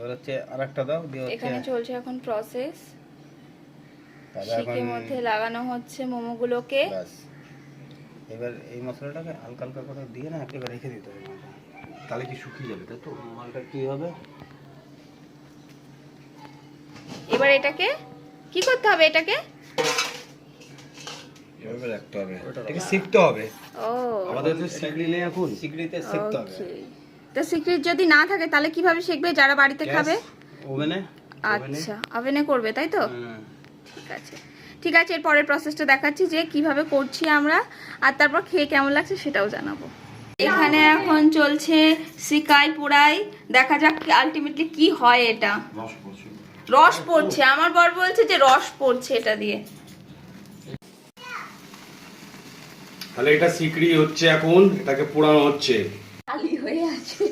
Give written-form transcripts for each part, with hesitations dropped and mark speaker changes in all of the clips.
Speaker 1: এবার হচ্ছে আরেকটা দাও দিয়ে হচ্ছে
Speaker 2: এখানে চলছে এখন প্রসেস। শিকের মধ্যে লাগানো হচ্ছে মোমোগুলোকে।
Speaker 1: ব্যাস এবার এই মশলাটাকে হালকা হালকা করে দিয়ে না একেবারে রেখে দিতে হবে।
Speaker 3: তাহলে কি শুকিয়ে যাবে তাই তো?
Speaker 1: মালটা কি হবে,
Speaker 2: এবার এটাকে কি করতে হবে? এটাকে
Speaker 3: এভাবে রাখতে হবে, এটাকে শিখতে হবে।
Speaker 2: ও
Speaker 3: আমাদের তো শিখলি নেই এখন,
Speaker 1: সিক্রেটে শিখতে হবে।
Speaker 2: ওকে, তো সিক্রেট যদি না থাকে তাহলে কিভাবে শিখবে যারা বাড়িতে খাবে?
Speaker 1: ওভেনে।
Speaker 2: আচ্ছা, ওভেনে করবে তাই তো? ঠিক আছে, ঠিক আছে। এর পরের প্রসেসটা দেখাচ্ছি যে কিভাবে করছি আমরা, আর তারপর খেয়ে কেমন লাগছে সেটাও জানাবো। এখানে এখন চলছে সিকাই পোড়াই, দেখা যাক আলটিমেটলি কি হয়। এটা রস পড়ছে, আমার বর বলছে যে রস পড়ছে এটা দিয়ে।
Speaker 3: তাহলে এটা সিকড়ি হচ্ছে, এখন এটাকে পোড়ানো হচ্ছে।
Speaker 2: খালি হয়ে আছে।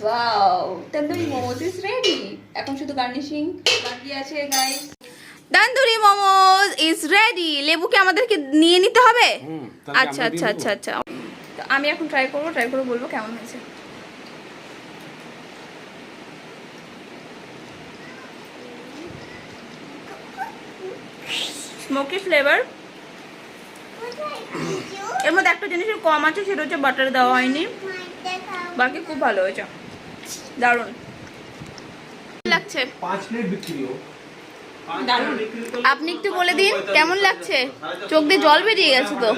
Speaker 2: Wow, tandoori momos is ready. এখন শুধু গার্নিশিং বাকি আছে guys. Tandoori momos is ready. লেবু কি আমাদেরকে নিয়ে নিতে হবে? আচ্ছা আচ্ছা আচ্ছা আচ্ছা। তো আমি এখন ট্রাই করব বলবো কেমন হয়েছে। Smoky flavour. এর মধ্যে একটা জিনিসের কম আছে, সেটা হচ্ছে বাটার দেওয়া হয়নি, বাকি খুব ভালো হয়েছে, দারুণ লাগছে।
Speaker 3: 5 মিনিট বিক্রি হোক।
Speaker 2: দারুণ। আপনি একটু বলে দিন কেমন লাগছে, চোখ দিয়ে জল বেরিয়ে গেছে তো।